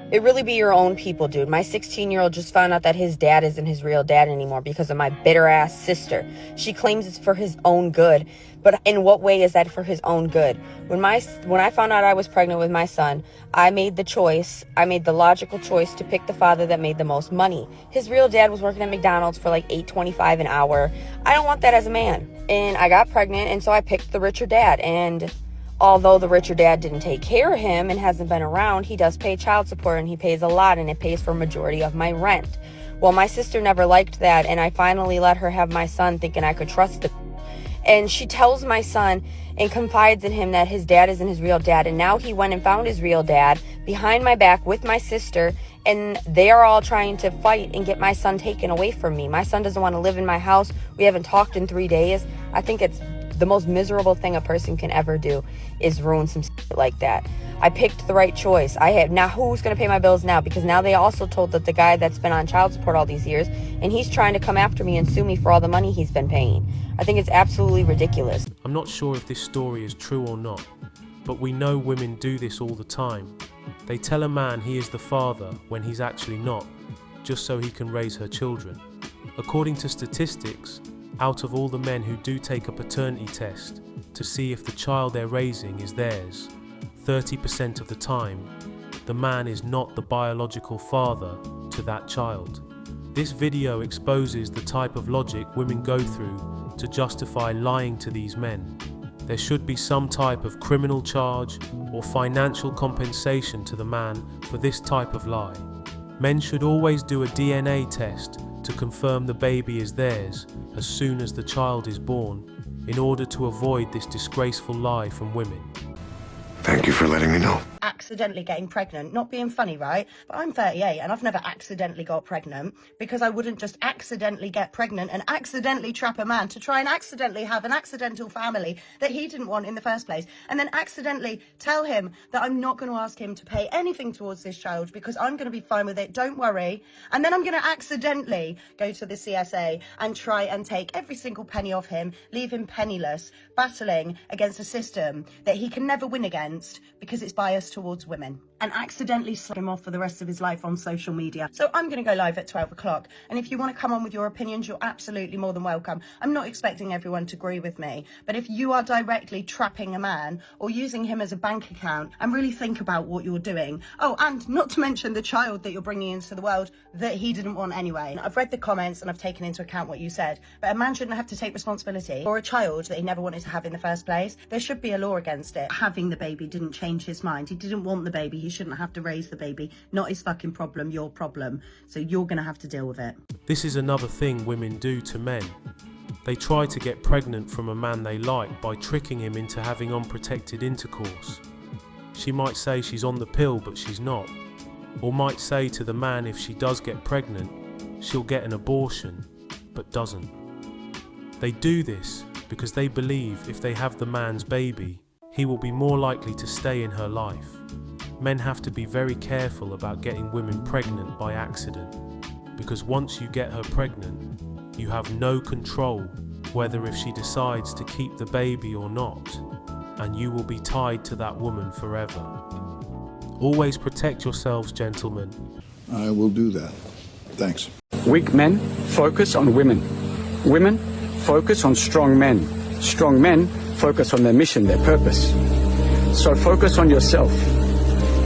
It really be your own people, dude. My 16-year-old just found out that his dad isn't his real dad anymore because of my bitter-ass sister. She claims it's for his own good, but in what way is that for his own good? When I found out I was pregnant with my son, I made the logical choice to pick the father that made the most money. His real dad was working at McDonald's for like $8.25 an hour. I don't want that as a man. And I got pregnant, and so I picked the richer dad. And although the richer dad didn't take care of him and hasn't been around, he does pay child support, and he pays a lot, and it pays for a majority of my rent. Well, my sister never liked that, and I finally let her have my son thinking I could trust him. And she tells my son and confides in him that his dad isn't his real dad. And now he went and found his real dad behind my back with my sister. And they are all trying to fight and get my son taken away from me. My son doesn't want to live in my house. We haven't talked in 3 days. I think it's the most miserable thing a person can ever do is ruin some shit like that. I picked the right choice. Now who's going to pay my bills now? Because now they also told that the guy that's been on child support all these years, and he's trying to come after me and sue me for all the money he's been paying. I think it's absolutely ridiculous. I'm not sure if this story is true or not, but we know women do this all the time. They tell a man he is the father when he's actually not, just so he can raise her children. According to statistics, out of all the men who do take a paternity test to see if the child they're raising is theirs, 30% of the time, the man is not the biological father to that child. This video exposes the type of logic women go through to justify lying to these men. There should be some type of criminal charge or financial compensation to the man for this type of lie. Men should always do a DNA test to confirm the baby is theirs as soon as the child is born, in order to avoid this disgraceful lie from women. Thank you for letting me know. Accidentally getting pregnant, not being funny, right? But I'm 38 and I've never accidentally got pregnant, because I wouldn't just accidentally get pregnant and accidentally trap a man to try and accidentally have an accidental family that he didn't want in the first place, and then accidentally tell him that I'm not going to ask him to pay anything towards this child because I'm going to be fine with it, don't worry. And then I'm going to accidentally go to the CSA and try and take every single penny off him, leave him penniless, battling against a system that he can never win against because it's biased towards women, and accidentally slag him off for the rest of his life on social media. So I'm going to go live at 12 o'clock, and if you want to come on with your opinions, you're absolutely more than welcome. I'm not expecting everyone to agree with me, but if you are directly trapping a man or using him as a bank account, and really think about what you're doing. Oh, and not to mention the child that you're bringing into the world that he didn't want anyway. I've read the comments and I've taken into account what you said, but a man shouldn't have to take responsibility for a child that he never wanted to have in the first place. There should be a law against it. Having the baby didn't change his mind. He didn't want the baby. He shouldn't have to raise the baby. Not his fucking problem, your problem. So you're going to have to deal with it. This is another thing women do to men. They try to get pregnant from a man they like by tricking him into having unprotected intercourse. She might say she's on the pill, but she's not. Or might say to the man if she does get pregnant, she'll get an abortion, but doesn't. They do this because they believe if they have the man's baby, he will be more likely to stay in her life. Men have to be very careful about getting women pregnant by accident, because once you get her pregnant, you have no control whether if she decides to keep the baby or not, and you will be tied to that woman forever. Always protect yourselves, gentlemen. I will do that. Thanks. Weak men focus on women. Women focus on strong men. Strong men focus on their mission, their purpose. So focus on yourself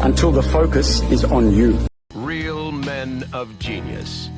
until the focus is on you. Real men of genius.